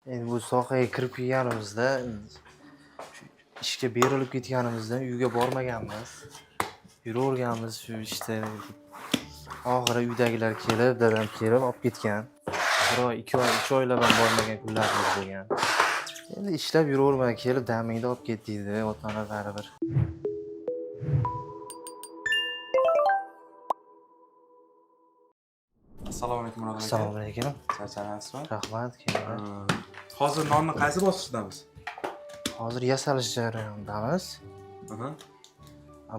Endi bu sohaga kirib kelganimizda, shu ishga berilib ketganimizdan uyga bormaganmiz. Yuraverganmiz shu ishda. Oxiri uydagilar kelib, dadam kelib olib ketgan. 1 oy, 2 oy, 3 oylab ham bormagan kunlarimiz bo'lgan. Endi ishlab yuravermay kelib damingda olib ket deydi ota-ona baribir. Assalomu alaykum Murodjon aka. Assalomu alaykum. Charchamasizmi? Rahmat, kelinglar. Hozir nonni qaysi bosqichdamiz? Hozir yasalish jarayonidamiz. Aha.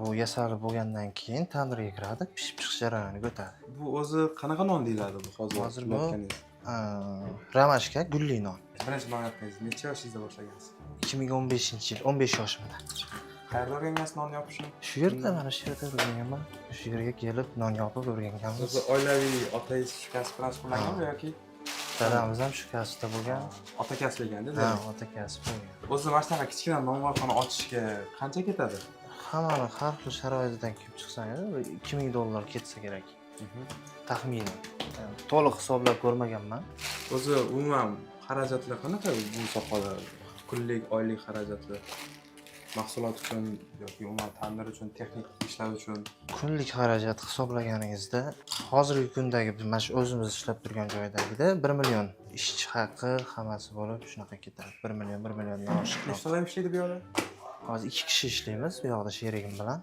Bu yasalib bo'lgandan keyin tandirga kiradi, pishib chiqish jarayoniga o'tadi. Bu o'zi qanaqa non deyiladi bu hozir? Hozir bu ramashka gulli non. Birinchi non yapmaysiz. Necha yoshingizda boshlagansiz? 2015-yil, 15 yoshimda. Qayerda o'rgangansiz non yopishni? Shu yerda, mana shu yerda o'rganganman. Shu yerga kelib non yopib o'rganganmiz. O'zi oilaviy otangiz shu kasb bilan shug'ullanganmi yoki Dadamiz ham shu kasbda bo'lgan. ota kasb ekanda? Ha, ota kasb bo'lgan. O'zi mana shunaqa kichkina nonvoyxona ochishga qancha ketadi? Hammani har xil sharoitidan kelib chiqsangiz, $2000 ketsa kerak. Taxminan. To'liq hisoblab ko'rmaganman. O'zi umuman xarajatlar qanaqa bu sohada? Kunlik, oylik xarajatlar? Mahsulot uchun yoki umuman tandir uchun, texnik ishlar uchun Kunlik xarajat hisoblaganingizda, hozirgi kundagi mana shu o'zimiz ishlab turgan joydagida 1 million ishchi haqqi hammasi bo'lib shunaqa ketadi. 1 million, 1 milliondan oshiq. nechta odam ishlaydi bu yerda? Hozir 2 kishi ishlaymiz, bu yoqda sherigim bilan.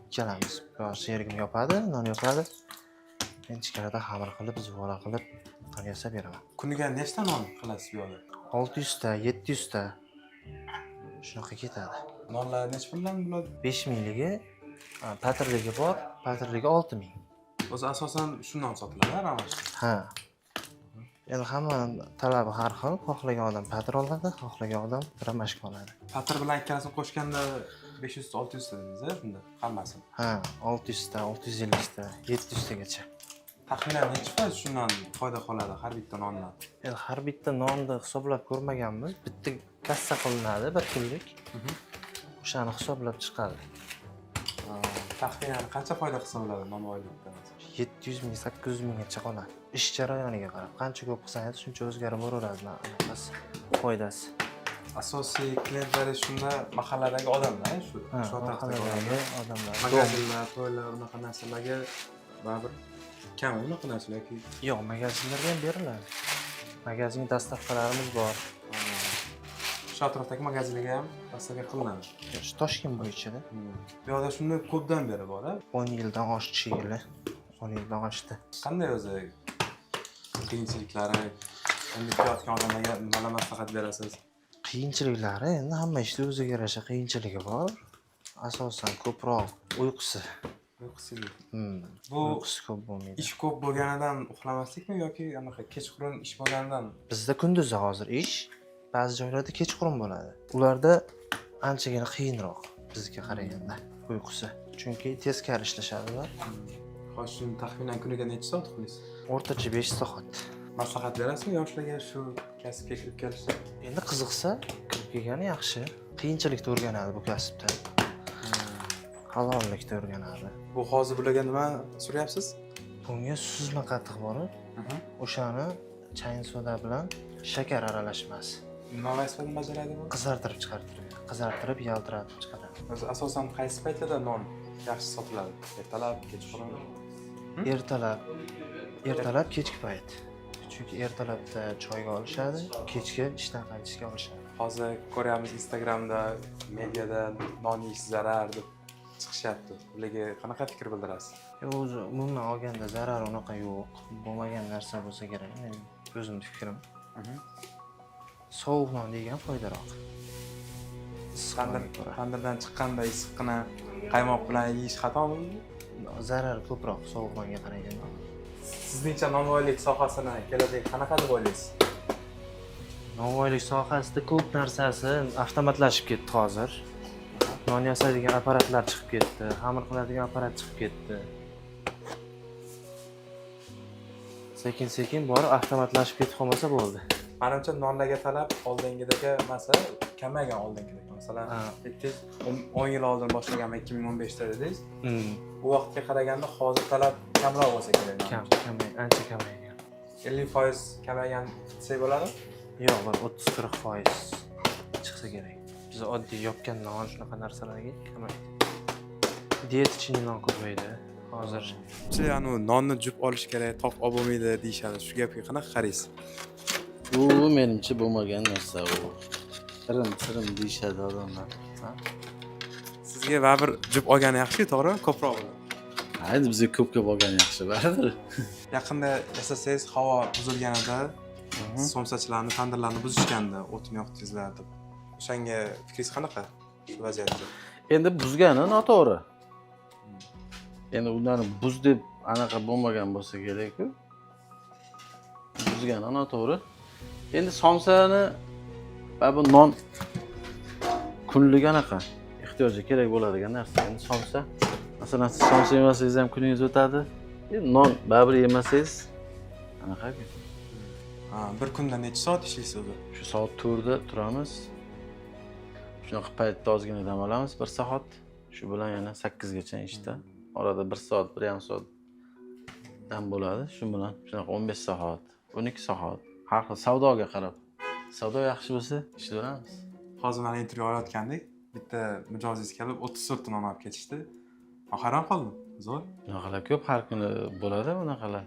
Ikkalamiz. Bu yoqda sherigim yopadi, non yopadi. Men ichkarida xamir qilib, zuvora qilib, non yasab beraman. Kuniga nechta non qilasiz bu yerda? 600 ta, 700 ta shunaqa ketadi. Nonlar necha puldan bo'ladi? 5000 ligi, patirligi bor, patirligi 6000. O'zi asosan shu non sotiladi, ramashka. Ha. Endi hammaning talabi har xil. Xohlagan odam patir oladi, xohlagan odam ramashka oladi. Patir bilan ikkalasini qo'shganda 500-600 ta dedingiz-a bunda hammasini. Ha, 600 ta, 650 ta, 700 tagacha. Taxminan necha foiz shundan foyda qoladi har bitta nondan? Endi har bitta nonni hisoblab ko'rmaganmiz. Bitta kassa qilinadi bir kunlik. O'shani hisoblab chiqadi. Taxminan qancha foyda qilsa bo'ladi non oylikdan? 700 ming, 800 minggacha qoladi. Ish jarayoniga qarab, qancha ko'p qilsangiz, shuncha o'zgarib boraveradi narxi, foydasi. Asosiy klientlari shunda mahalladagi odamlar, shu mahalladagi odamlar. Magazinlar, to'ylar, unaqa narsalarga baribir kam unaqa narsalar yoki Yo'q, magazinlarga ham beriladi. Magazin dastavkalarimiz bor. shu atrofdagi magazinga ham dastavka qilinadi. Shu Toshkent bo'yicha-da. Bu yerda shunda ko'pdan beri bor-a? 10 yildan oshdi yili. 10 yildan oshdi. Qanday o'zi qiyinchiliklari, endi qilayotgan odamlarga nimalar maslahat berasiz? Qiyinchiliklari endi hamma ishda o'ziga yarasha qiyinchiligi bor. Asosan ko'proq uyqusi. Uyqusizlik. Bu uyqusi ko'p bo'lmaydi. Ish ko'p bo'lganidan uxlamaslikmi yoki anaqa kechqurun ish bo'lganidan? Bizda kunduzi hozir ish, ba'zi joylarda kechqurun bo'ladi. Ularda anchagina qiyinroq bizga qaraganda uyqusi. Chunki tezkor ishlashadi ular. Xo'sh, shuni taxminan kuniga necha soat uxlaysiz? O'rtacha 5 soat. Maslahat berasizmi yoshlarga shu kasbga kirib kelishsa? Endi qiziqsa, kirib kelgani yaxshi. Qiyinchilikda o'rganadi bu kasbda. Halollikda o'rganadi. Bu hozir bularga nima so'rayapsiz? Bunga suzma qatiq borib, o'shani chayin soda bilan shakar aralashmasi. Nima vazifani bajaradi bu? Qizartirib chiqartiradi. Qizartirib, yaltiratib chiqaradi. O'zi asosan qaysi paytlarda non yaxshi sotiladi? Ertalab, kechqurun? Ertalab kechki payt. Chunki ertalabda choyga olishadi, kechki ishdan qaytishga olishadi. Hozir ko'ryapmiz Instagramda, mediada non yeyish zarar deb chiqishyapti. Ularga qanaqa fikr bildirasiz? O'zi umuman olganda zarar unaqa yo'q. Bo'lmagan narsa bo'lsa kerak. Mening o'zimning fikrim. Sovuq non degan foydaroq. Tandirdan chiqqanda issiqqina qaymoq bilan yeyish xatomi? Zarari ko'proq sovuq nonga qaraganda. Sizningcha nonvoylik sohasini kelajak qanaqa deb o'ylaysiz? Nonvoylik sohasida ko'p narsasi avtomatlashib ketdi hozir. Non yasaydigan apparatlar chiqib ketdi, xamir qiladigan apparat chiqib ketdi. Sekin-sekin borib avtomatlashib ketib qolmasa bo'ldi. Menimcha nonlarga talab oldingidagi masa kamaygan oldingidagi. Masalan, 10 yil oldin boshlagan 2015 da dedingiz. Bu vaqtga qaraganda hozir talab kamroq bo'lsa kerak. Ancha kamaygan. 50% kamaygan desak bo'ladi? Yo'q, bir 30-40% chiqsa kerak. Biz oddiy yopgan non shunaqa narsalarga kamaydi. Diyet uchun non ko'paydi hozir. Sizlar anu nonni jup olish kerak, top olib bo'lmaydi deyishadi. Shu gapga qanaqa qaraysiz? Bu menimcha bo'lmagan narsa u. Sirim deyishadi odamlar. Ha? Sizga baribir jup olgani yaxshi, to'g'rimi? Ko'proq bo'ladi. Haydi bizga ko'p olgan yaxshi baribir. Yaqinda eslasangiz havo buzilganida somsachilarni, tandirlarni buzishganda o'tni yoqdingizlar deb. O'shanga fikringiz qanaqa? Shu vaziyatda. Endi buzgani noto'g'ri. Endi ularni buz deb anaqa bo'lmagan bo'lsa kerak-ku. Buzgani noto'g'ri. Endi somsani bu non kunlik anaqa ehtiyojga kerak bo'ladigan narsa. Endi somsa, masalan, siz somsa yemasangiz ham kuningiz o'tadi. Endi non baribir yemasangiz anaqa-ku. Ha, bir kunda necha soat ishlaysiz o'zi? Shu soat 4 da turamiz. Shunaqa paytda ozgina dam olamiz 1 soat. Shu bilan yana 8 gacha ishda. Orada 1 soat, 1,5 soat dam bo'ladi. Shu bilan shunaqa 15 soat, 12 soat. Har xil savdoga qarab. Savdo yaxshi bo'lsa ishlayveramiz. Hozir mana intervyu olayotgandik. Bitta mijozingiz kelib 34 ta non olib ketishdi. Men hayron qoldim. Zo'r. Bunaqalar ko'p har kuni bo'ladi bunaqalar.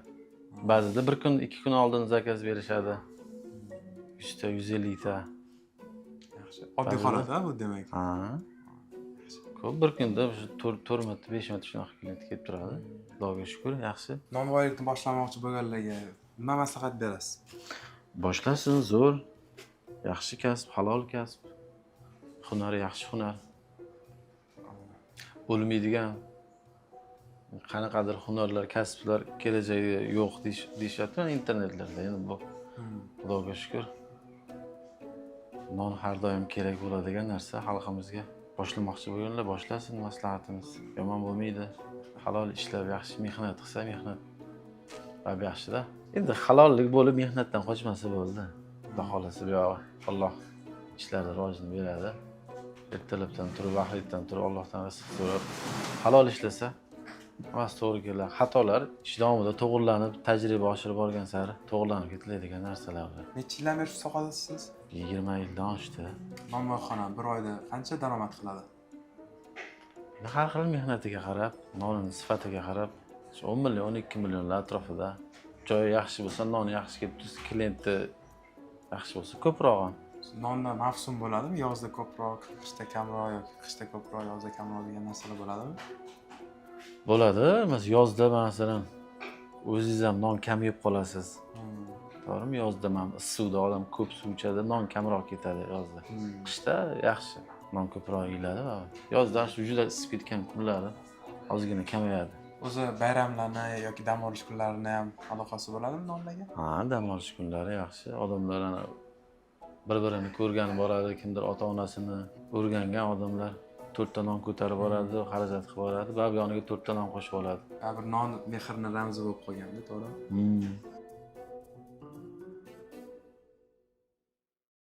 Ba'zida 1 kun, 2 kun oldin zakaz berishadi. 100 ta, 150 ta. Yaxshi. Oddiy xonada bu demak. Ha. Ko'p bir kunda shu 4 marta, 5 marta shunaqa klient kelib turadi. Xudoga shukr, yaxshi. Nonvoylikni boshlamoqchi bo'lganlarga nima maslahat berasiz? Boshlasin, zo'r. Yaxshi kasb, halol kasb. Hunar yaxshi hunar. Bo'lmaydigan qanaqadir hunarlar, kasblar kelajagi yo'q deyishyapti internetlarda. Endi bu Xudoga shukr. Non har doim kerak bo'ladigan narsa xalqimizga. Boshlamoqchi bo'lganlar boshlasin, maslahatimiz. Yomon bo'lmaydi. Halol ishlab yaxshi mehnat qilsa, mehnat yaxshi-da. Endi halollik bo'lib mehnatdan qochmasa bo'ldi. Xudo xolasa bu Alloh ishlarni rivojini beradi. Ertalabdan turib, vaqtdan turib Allohdan rizq so'rab halol ishlasa, hammasi to'g'ri keladi. Xatolar ish davomida to'g'rilanib, tajriba oshirib borgan sari to'g'rilanib ketiladigan narsalar. Necha yildan beri shu sohadasiz? 20 yildan oshdi. Nonvoyxona bir oyda qancha daromad qiladi? Har xil mehnatiga qarab, nonining sifatiga qarab, 10 million, 12 millionlar atrofida. Joyi yaxshi bo'lsa, noni yaxshi kelib tursa, klienti yaxshi bo'lsa, ko'proq ham. Nonda mavsum bo'ladimi? Yozda ko'proq, qishda kamroq yoki qishda ko'proq, yozda kamroq degan narsalar bo'ladimi? Bo'ladi. Masalan, yozda masalan o'zingiz ham non kam yeb qolasiz. To'g'rimi? Yozda ham issiqda odam ko'p suv ichadi, non kamroq ketadi yozda. Qishda yaxshi, non ko'proq yeyiladi va yozda shu juda isib ketgan kunlari ozgina kamayadi. O'zi bayramlarni yoki dam olish kunlarini ham aloqasi bo'ladimi nonlarga? Ha, dam olish kunlari yaxshi. Odamlar ana bir-birini ko'rgani boradi, kimdir ota-onasini o'rgangan odamlar 4 ta non ko'tarib boradi, xarajat qilib boradi, va bu yoniga 4 ta non qo'shib oladi. Bir non mehrni ramzi bo'lib qolganda, to'g'rimi?